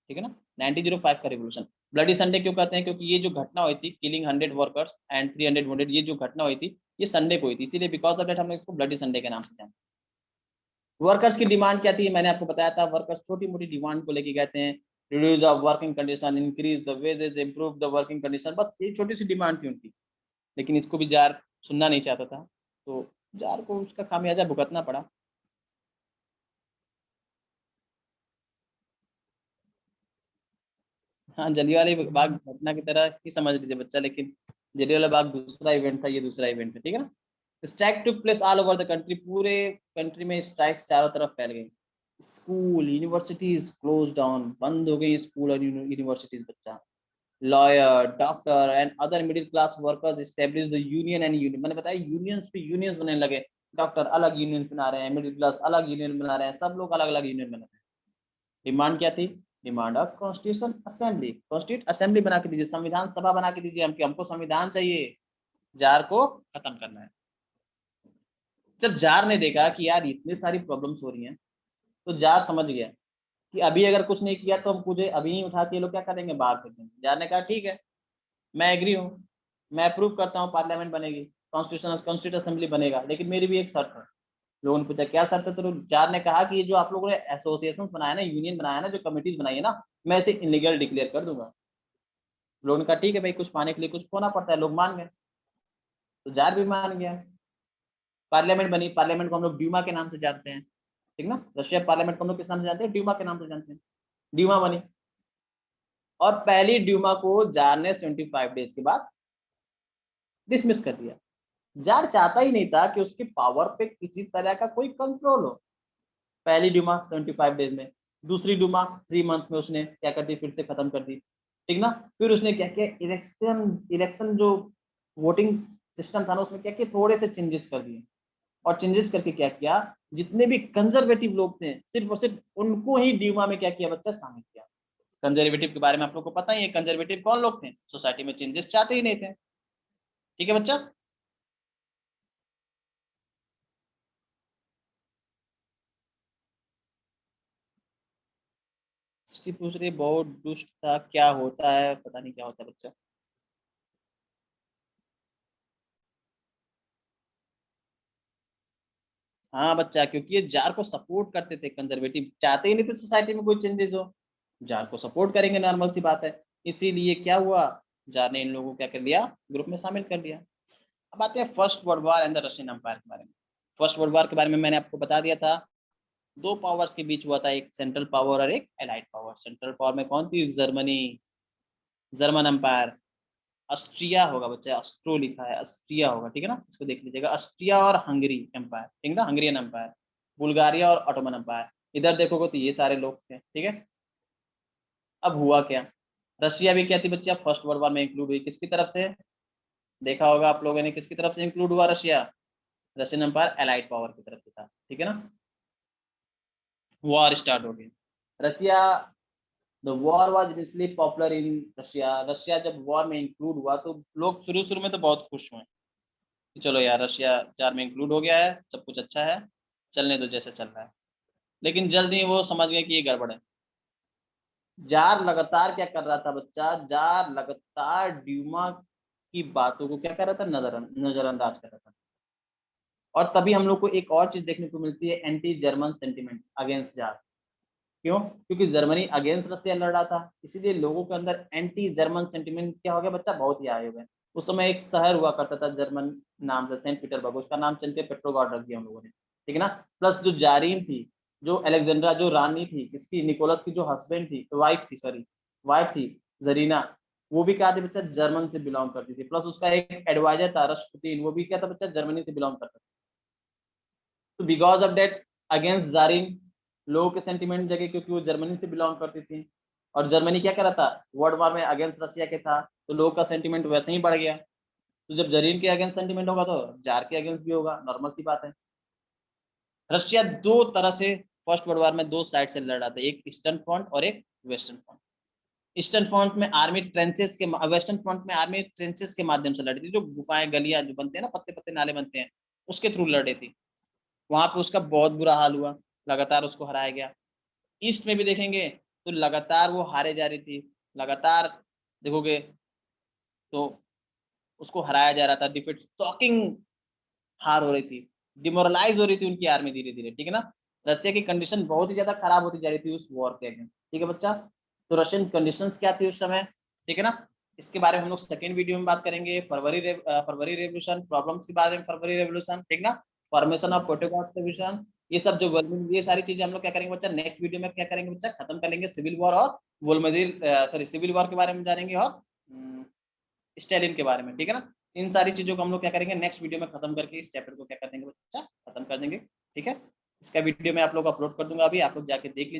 ठीक है ना। 1905 का रिवोल्यूशन। ब्लडी संडे क्यों कहते हैं, क्योंकि ये जो घटना हुई थी, किलिंग 100 वर्कर्स एंड 300 वुंडेड, ये जो घटना हुई थी ये संडे को हुई थी, इसीलिए बिकॉज ऑफ दैट हम लोग इसको ब्लडी संडे के नाम से जानते हैं। वर्कर्स की डिमांड क्या थी, मैंने आपको बताया था, वर्कर्स छोटी मोटी डिमांड को लेके कहते हैं, reduce of working condition, increase the wages, improve the working condition, बस ये छोटी सी डिमांड थी उनकी। लेकिन इसको भी जार सुनना नहीं चाहता था, तो जार को उसका खामियाजा भुगतना पड़ा। हाँ, जलियांवाला बाग घटना की तरह ही समझ लीजिए बच्चा, लेकिन जलियांवाला बाग दूसरा इवेंट था, ये दूसरा इवेंट है, ठीक है ना। Strike took place all over the country, पूरे कंट्री में स्ट्राइक्स चारों तरफ फैल गई। स्कूल यूनिवर्सिटीज क्लोज डाउन, बंद हो गई स्कूल और यूनिवर्सिटीज बच्चा। Lawyer, doctor and other middle class workers establish the union and union, मैंने बताया यूनियंस पे यूनियंस बनने लगे। डॉक्टर अलग यूनियन बना रहे हैं, मिडिल क्लास अलग यूनियन बना रहे हैं, सब लोग अलग अलग यूनियन बना रहे हैं। डिमांड क्या थी, demand of constitution assembly, constitute assembly बना के दीजिए, संविधान सभा बना के दीजिए, हमको संविधान चाहिए, जार को खत्म करना है। जब जार ने देखा कि यार इतनी सारी प्रॉब्लम्स हो रही हैं, तो जार समझ गया कि अभी अगर कुछ नहीं किया तो हम मुझे अभी ही उठा के लोग क्या करेंगे, बाहर फेंक देंगे। जार ने कहा ठीक है, मैं एग्री हूँ, मैं अप्रूव करता हूँ, पार्लियामेंट बनेगी, कॉन्स्टिट्यूट असेंबली बनेगा, लेकिन मेरी भी एक शर्त है। लोगों ने पूछा क्या शर्त है, तो जार ने कहा कि ये जो आप लोगों ने एसोसिएशन बनाया ना, यूनियन बनाया ना, जो कमिटीज बनाई है ना, मैं इसे इलीगल डिक्लेयर कर दूंगा। लोगों ने कहा ठीक है भाई, कुछ पाने के लिए कुछ खोना पड़ता है, लोग मान गए, तो जार भी मान गया। पार्लियामेंट बनी, पार्लियामेंट को हम लोग ड्यूमा के नाम से जानते हैं, ठीक ना। रशिया पार्लियामेंट को हम लोग किस नाम से जानते हैं, ड्यूमा के नाम से जानते हैं। ड्यूमा बनी, और पहली ड्यूमा को जार ने 75 डेज के बाद डिसमिस कर दिया। जार चाहता ही नहीं था कि उसके पावर पे किसी तरह का कोई कंट्रोल हो। पहली ड्यूमा 75 डेज में, दूसरी ड्यूमा 3 मंथ में उसने क्या कर दी, फिर से खत्म कर दी, ठीक ना। फिर उसने क्या किया, इलेक्शन इलेक्शन जो वोटिंग सिस्टम था ना, उसमें क्या किया, थोड़े से चेंजेस कर दिए। और चेंजेस करके क्या किया, जितने भी कंजर्वेटिव लोग थे सिर्फ और सिर्फ उनको ही ड्यूमा में क्या किया बच्चा, शामिल किया। कंजर्वेटिव के बारे में आप लोग को पता ही है, कंजर्वेटिव कौन लोग थे, सोसाइटी में चेंजेस चाहते ही नहीं थे, ठीक है बच्चा। सृष्टि पूछ रही है, बहुत दुष्ट था, क्या होता है, पता नहीं क्या होता है बच्चा। हाँ बच्चा, क्योंकि ये जार को सपोर्ट करते थे, कंजर्वेटिव चाहते ही नहीं थे सोसाइटी में कोई चेंजेस हो, जार को सपोर्ट करेंगे, नॉर्मल सी बात है। इसीलिए क्या हुआ, जार ने इन लोगों को क्या कर लिया, ग्रुप में शामिल कर लिया। अब आते हैं first world war and the Russian empire के बारे में। फर्स्ट वर्ल्ड वॉर के बारे में मैंने आपको बता दिया था, दो पावर्स के बीच हुआ था, एक सेंट्रल पावर और एक एलाइड पावर। सेंट्रल पावर में कौन थी, जर्मनी, जर्मन एम्पायर। ऑस्ट्रिया होगा बच्चा, ऑस्ट्रो लिखा है, ऑस्ट्रिया होगा, ठीक है ना, इसको देख लीजिएगा, ऑस्ट्रिया और हंगरी एम्पायर, ठीक है ना, हंगरियन एम्पायर। बुल्गारिया और ऑटोमन एम्पायर। इधर देखोगे तो ये सारे लोग थे, ठीक है। अब हुआ क्या, रशिया भी क्या थी बच्चा, फर्स्ट वर्ल्ड वॉर में इंक्लूड हुई, किसकी तरफ से, देखा होगा आप लोगों ने, किसकी तरफ से इंक्लूड हुआ Russia, Russian empire allied power की तरफ से था, ठीक है ना। वॉर स्टार्ट हो गई, Russia, the war was initially popular in Russia. Russia जब वॉर में इंक्लूड हुआ तो लोग शुरू शुरू में तो बहुत खुश हुए कि चलो यार रशिया जार में इंक्लूड हो गया है, सब कुछ अच्छा है, चलने दो जैसे चल रहा है। लेकिन जल्द ही वो समझ गए कि ये गड़बड़ है। जार लगातार क्या कर रहा था बच्चा, जार लगातार ड्यूमा की बातों को क्या कर रहा था, नजरअंदाज कर रहा था। और तभी हम लोग को एक और चीज देखने को मिलती है, anti German sentiment against jar. क्यों, क्योंकि जर्मनी अगेंस्ट रशिया लड़ रहा था, इसीलिए लोगों के अंदर एंटी जर्मन सेंटिमेंट क्या हो गया बच्चा, बहुत ही आए हुए हैं। उस समय एक शहर हुआ करता था जर्मन नाम से, सेंट पीटरबर्ग, उसका नाम चल के पेट्रोगार्ड रख दिया हम लोगों ने, ठीक है ना। प्लस जो जारीन थी, जो अलेक्जेंड्रा जो रानी थी, किसकी, निकोलस की जो हस्बैंड थी, वाइफ थी, सॉरी वाइफ थी, जरीना, वो भी क्या थी बच्चा, जर्मन से बिलोंग करती थी। प्लस उसका एक एडवाइजर था रश्पुतीन, वो भी क्या था बच्चा, जर्मनी से बिलोंग करता था। तो बिकॉज ऑफ दैट अगेंस्ट जारिन, लोगों के सेंटिमेंट जगे क्योंकि वो जर्मनी से बिलोंग करती थी और जर्मनी क्या कर रहा था, वर्ल्ड वॉर में अगेंस्ट रशिया के था, तो लोगों का सेंटिमेंट वैसे ही बढ़ गया। तो जब जरीन के अगेंस्ट सेंटिमेंट होगा तो जार के अगेंस्ट भी होगा, नॉर्मल सी बात है। रशिया दो तरह से फर्स्ट वर्ल्ड वॉर में दो साइड से लड़ रहा था, एक ईस्टर्न फ्रंट और एक वेस्टर्न फ्रंट। ईस्टर्न फ्रंट में आर्मी ट्रेंचेस के, वेस्टर्न फ्रंट में आर्मी ट्रेंचेस के माध्यम से लड़ी थी, जो गुफाएं गलियां जो बनते हैं ना, पत्ते पत्ते नाले बनते हैं, उसके थ्रू लड़ी थी। वहां पे उसका बहुत बुरा हाल हुआ, लगातार उसको हराया गया। ईस्ट में भी देखेंगे तो लगातार वो हारे जा रही थी, लगातार देखोगे तो उसको हराया जा रहा था, डिफीट शॉकिंग हार हो रही थी, डिमोरलाइज हो रही थी उनकी आर्मी धीरे धीरे, ठीक है ना। रशिया की कंडीशन बहुत ही ज्यादा खराब होती जा रही थी उस वॉर के अगेंस्ट, ठीक है बच्चा। तो रशियन कंडीशंस क्या थी उस समय, ठीक है ना। इसके बारे में हम लोग सेकेंड वीडियो में बात करेंगे। फरवरी रेवोल्यूशन, प्रॉब्लम्स के बारे में फरवरी रेवोल्यूशन, ठीक ना। फॉर्मेशन ऑफ प्रोटोकॉल डिवीजन, ये सब जो ये सारी चीजें हम लोग क्या करेंगे बच्चा, नेक्स्ट वीडियो में क्या करेंगे बच्चा, खत्म कर लेंगे। सिविल वॉर और वोलोदिर, सॉरी सिविल वॉर के बारे में जानेंगे और स्टालिन के बारे में, ठीक है ना। इन सारी चीजों को हम लोग क्या करेंगे नेक्स्ट वीडियो में खत्म करके इस चैप्टर को क्या कर देंगे बच्चा, खत्म कर देंगे, ठीक है। इसका वीडियो मैं आप लोग को अपलोड कर दूंगा, अभी आप लोग जाके देख लीजिए।